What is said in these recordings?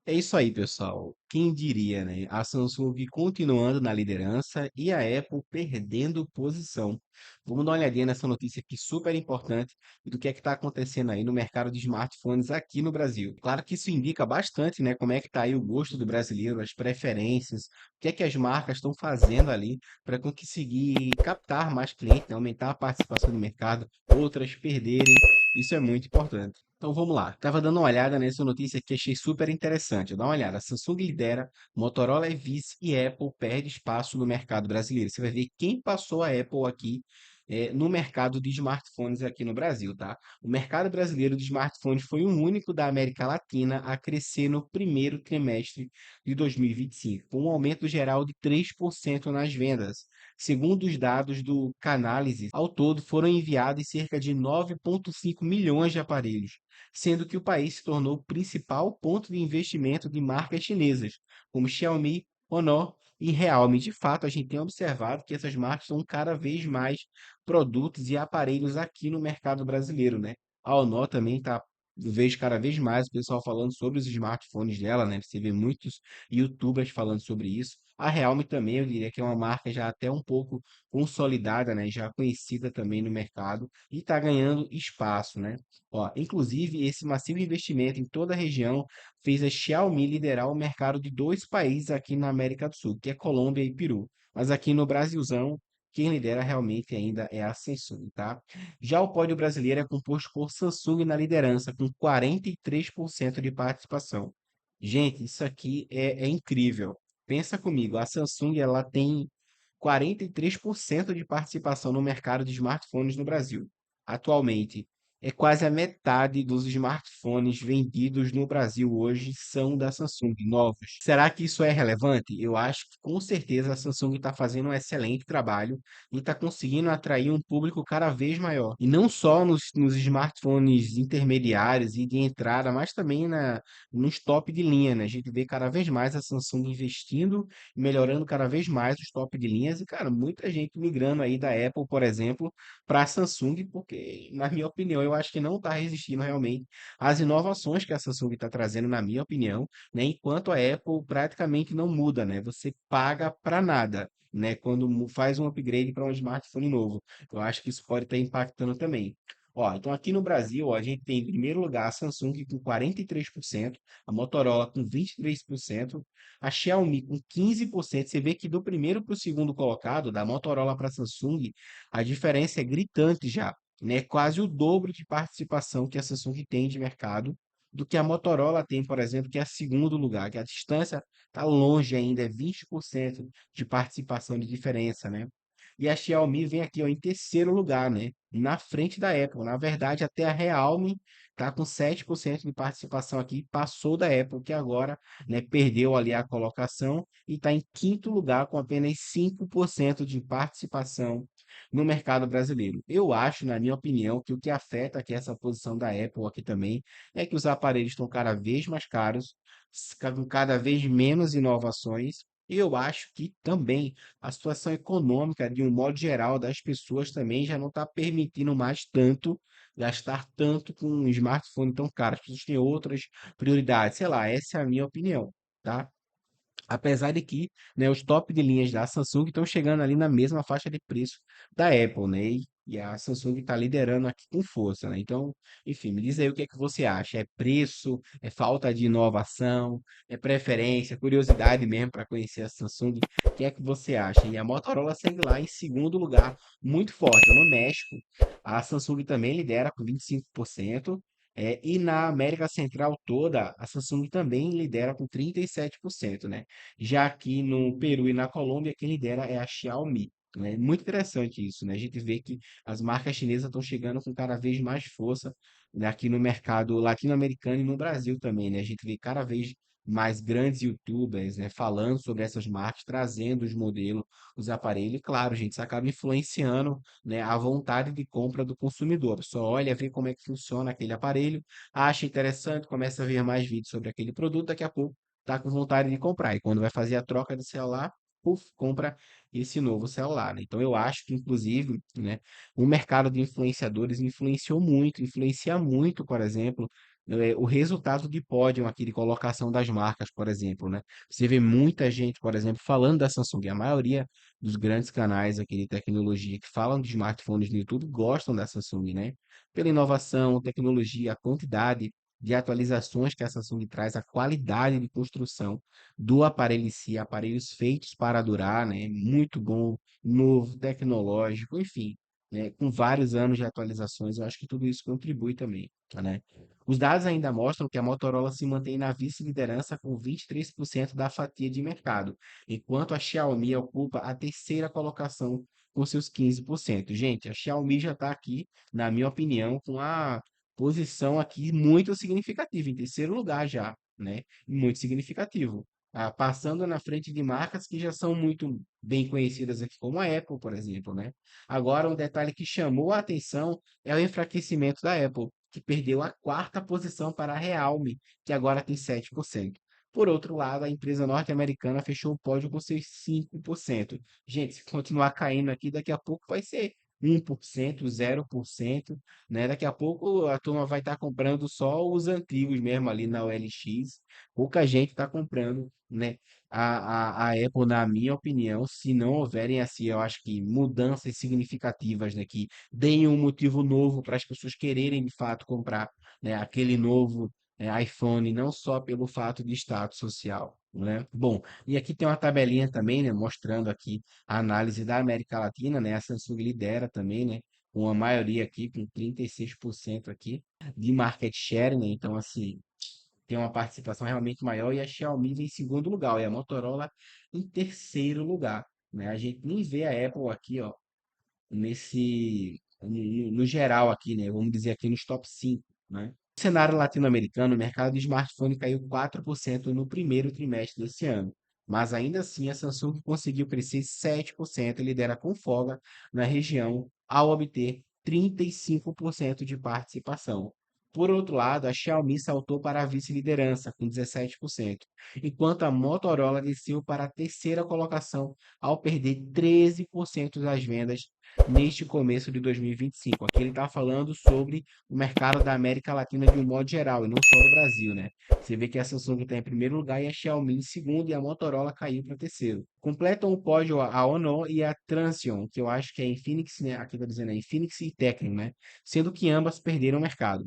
É isso aí, pessoal. Quem diria, né? A Samsung continuando na liderança e a Apple perdendo posição. Vamos dar uma olhadinha nessa notícia aqui super importante do que é que está acontecendo aí no mercado de smartphones aqui no Brasil. Claro que isso indica bastante, né? Como é que está aí o gosto do brasileiro, as preferências, o que é que as marcas estão fazendo ali para conseguir captar mais clientes, né, aumentar a participação no mercado, outras perderem. Isso é muito importante. Então vamos lá. Tava dando uma olhada nessa notícia aqui, achei super interessante. Dá uma olhada. Samsung lidera, Motorola é vice e Apple perde espaço no mercado brasileiro. Você vai ver quem passou a Apple aqui no mercado de smartphones aqui no Brasil, tá? O mercado brasileiro de smartphones foi o único da América Latina a crescer no primeiro trimestre de 2025, com um aumento geral de 3% nas vendas. Segundo os dados do Canalys, ao todo foram enviados cerca de 9,5 milhões de aparelhos, sendo que o país se tornou o principal ponto de investimento de marcas chinesas, como Xiaomi, Honor e Realme. De fato, a gente tem observado que essas marcas são cada vez mais produtos e aparelhos aqui no mercado brasileiro, né? A Honor também está, vejo cada vez mais o pessoal falando sobre os smartphones dela, né? Você vê muitos YouTubers falando sobre isso. A Realme também, eu diria que é uma marca já até um pouco consolidada, né? Já conhecida também no mercado e está ganhando espaço, né? Ó, inclusive, esse massivo investimento em toda a região fez a Xiaomi liderar o mercado de dois países aqui na América do Sul, que é Colômbia e Peru. Mas aqui no Brasilzão, quem lidera realmente ainda é a Samsung, tá? Já o pódio brasileiro é composto por Samsung na liderança, com 43% de participação. Gente, isso aqui é incrível. Pensa comigo, a Samsung ela tem 43% de participação no mercado de smartphones no Brasil. Atualmente, é quase a metade dos smartphones vendidos no Brasil hoje são da Samsung, novos. Será que isso é relevante? Eu acho que com certeza a Samsung está fazendo um excelente trabalho e está conseguindo atrair um público cada vez maior. E não só nos smartphones intermediários e de entrada, mas também nos top de linha, né? A gente vê cada vez mais a Samsung investindo e melhorando cada vez mais os top de linhas. E, cara, muita gente migrando aí da Apple, por exemplo, para a Samsung, porque, na minha opinião, eu acho que não está resistindo realmente às inovações que a Samsung está trazendo, na minha opinião, né? Enquanto a Apple praticamente não muda, né? Você paga para nada, né? Quando faz um upgrade para um smartphone novo. Eu acho que isso pode estar impactando também. Ó, então aqui no Brasil, ó, a gente tem em primeiro lugar a Samsung com 43%, a Motorola com 23%, a Xiaomi com 15%. Você vê que do primeiro para o segundo colocado, da Motorola para a Samsung, a diferença é gritante já, né? Quase o dobro de participação que a Samsung tem de mercado do que a Motorola tem, por exemplo, que é segundo lugar, que a distância está longe ainda, é 20% de participação de diferença, né? E a Xiaomi vem aqui, ó, em terceiro lugar, né? Na frente da Apple. Na verdade, até a Realme está com 7% de participação aqui, passou da Apple, que agora, né, perdeu ali a colocação e está em quinto lugar com apenas 5% de participação no mercado brasileiro. Eu acho, na minha opinião, que o que afeta aqui essa posição da Apple aqui também é que os aparelhos estão cada vez mais caros, com cada vez menos inovações. E eu acho que também a situação econômica, de um modo geral, das pessoas também já não está permitindo mais tanto gastar tanto com um smartphone tão caro. As pessoas têm outras prioridades. Sei lá, essa é a minha opinião, tá? Apesar de que, né, os top de linhas da Samsung estão chegando ali na mesma faixa de preço da Apple, né? E a Samsung está liderando aqui com força, né? Então, enfim, me diz aí o que é que você acha. É preço? É falta de inovação? É preferência? Curiosidade mesmo para conhecer a Samsung? O que é que você acha? E a Motorola segue lá em segundo lugar, muito forte. No México, a Samsung também lidera com 25%. E na América Central toda, a Samsung também lidera com 37%, né? Já aqui no Peru e na Colômbia, quem lidera é a Xiaomi, né? Muito interessante isso, né? A gente vê que as marcas chinesas estão chegando com cada vez mais força, né, aqui no mercado latino-americano e no Brasil também, né? A gente vê cada vez mais grandes YouTubers, né, falando sobre essas marcas, trazendo os modelos, os aparelhos. E claro, gente, isso acaba influenciando, né, a vontade de compra do consumidor. A pessoa olha, vê como é que funciona aquele aparelho, acha interessante, começa a ver mais vídeos sobre aquele produto, daqui a pouco tá com vontade de comprar. E quando vai fazer a troca de celular, puf, compra esse novo celular, né? Então eu acho que, inclusive, né, o mercado de influenciadores influencia muito, por exemplo, o resultado de pódio aqui de colocação das marcas, por exemplo, né? Você vê muita gente, por exemplo, falando da Samsung. A maioria dos grandes canais aqui de tecnologia que falam de smartphones no YouTube gostam da Samsung, né? Pela inovação, tecnologia, a quantidade de atualizações que a Samsung traz, a qualidade de construção do aparelho em si, aparelhos feitos para durar, né? Muito bom, novo, tecnológico, enfim, né? Com vários anos de atualizações, eu acho que tudo isso contribui também, né? Os dados ainda mostram que a Motorola se mantém na vice-liderança com 23% da fatia de mercado, enquanto a Xiaomi ocupa a terceira colocação com seus 15%. Gente, a Xiaomi já está aqui, na minha opinião, com a posição aqui muito significativa, em terceiro lugar já, né? Muito significativo. Passando na frente de marcas que já são muito bem conhecidas aqui, como a Apple, por exemplo, né? Agora, um detalhe que chamou a atenção é o enfraquecimento da Apple, que perdeu a quarta posição para a Realme, que agora tem 7%. Por outro lado, a empresa norte-americana fechou o pódio com seus 5%. Gente, se continuar caindo aqui, daqui a pouco vai ser 1%, 0%, né? Daqui a pouco a turma vai estar comprando só os antigos mesmo ali na OLX. Pouca gente está comprando, né? A Apple, na minha opinião, se não houverem assim, eu acho que mudanças significativas, né, que deem um motivo novo para as pessoas quererem de fato comprar, né, aquele novo iPhone, não só pelo fato de status social, né? Bom, e aqui tem uma tabelinha também, né, mostrando aqui a análise da América Latina, né? A Samsung lidera também, né? Com a maioria aqui, com 36% aqui de market share, né? Então, assim, tem uma participação realmente maior e a Xiaomi vem em segundo lugar e a Motorola em terceiro lugar, né? A gente nem vê a Apple aqui, ó, no geral aqui, né? Vamos dizer aqui nos top 5, né? No cenário latino-americano, o mercado de smartphone caiu 4% no primeiro trimestre desse ano. Mas ainda assim, a Samsung conseguiu crescer 7% e lidera com folga na região ao obter 35% de participação. Por outro lado, a Xiaomi saltou para a vice-liderança com 17%, enquanto a Motorola desceu para a terceira colocação ao perder 13% das vendas neste começo de 2025. Aqui ele está falando sobre o mercado da América Latina de um modo geral, e não só do Brasil, né? Você vê que a Samsung está em primeiro lugar e a Xiaomi em segundo e a Motorola caiu para terceiro. Completam o pódio a Honor e a Transsion, que eu acho que é Infinix, né? Aqui está dizendo é Infinix e Tecno, né? Sendo que ambas perderam o mercado.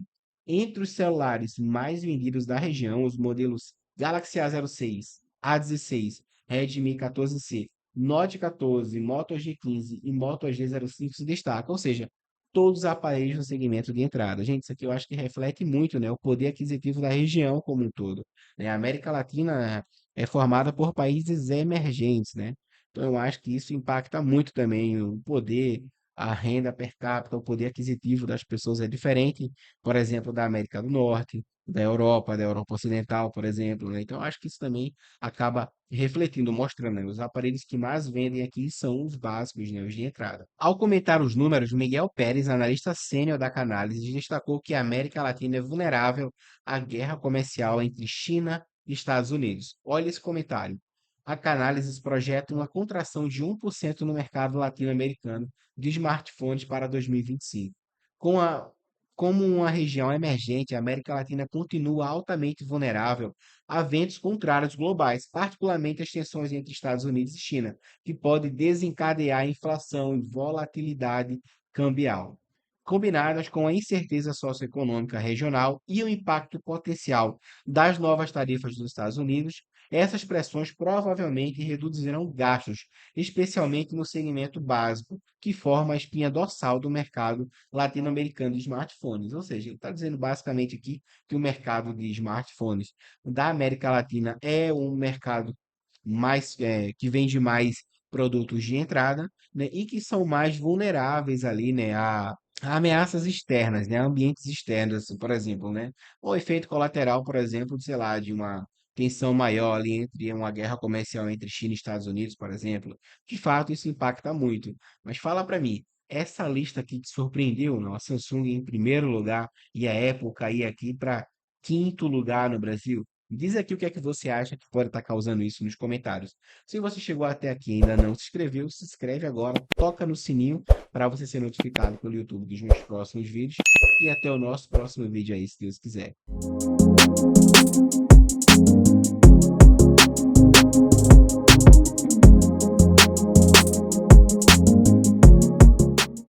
Entre os celulares mais vendidos da região, os modelos Galaxy A06, A16, Redmi 14C, Note 14, Moto G15 e Moto G05 se destacam, ou seja, todos os aparelhos no segmento de entrada. Gente, isso aqui eu acho que reflete muito, né, o poder aquisitivo da região como um todo, né? A América Latina é formada por países emergentes, né? Então eu acho que isso impacta muito também o poder, a renda per capita, o poder aquisitivo das pessoas é diferente, por exemplo, da América do Norte, da Europa Ocidental, por exemplo, né? Então eu acho que isso também acaba refletindo, mostrando, né, os aparelhos que mais vendem aqui são os básicos, né, os de entrada. Ao comentar os números, Miguel Pérez, analista sênior da Canalys, destacou que a América Latina é vulnerável à guerra comercial entre China e Estados Unidos. Olha esse comentário. A Canalys projeta uma contração de 1% no mercado latino-americano de smartphones para 2025. Com a Como uma região emergente, a América Latina continua altamente vulnerável a ventos contrários globais, particularmente as tensões entre Estados Unidos e China, que pode desencadear inflação e volatilidade cambial, combinadas com a incerteza socioeconômica regional e o impacto potencial das novas tarifas dos Estados Unidos. Essas pressões provavelmente reduzirão gastos, especialmente no segmento básico, que forma a espinha dorsal do mercado latino-americano de smartphones. Ou seja, ele está dizendo basicamente aqui que o mercado de smartphones da América Latina é um mercado que vende mais produtos de entrada, né, e que são mais vulneráveis ali, né, a ameaças externas, né, a ambientes externos, assim, por exemplo, né, o efeito colateral, por exemplo, sei lá, de uma tensão maior ali entre uma guerra comercial entre China e Estados Unidos, por exemplo. De fato, isso impacta muito. Mas fala para mim, essa lista aqui te surpreendeu, não? A Samsung em primeiro lugar e a Apple cair aqui para quinto lugar no Brasil? Me diz aqui o que é que você acha que pode estar causando isso nos comentários. Se você chegou até aqui e ainda não se inscreveu, se inscreve agora, toca no sininho para você ser notificado pelo YouTube dos meus próximos vídeos. E até o nosso próximo vídeo aí, se Deus quiser.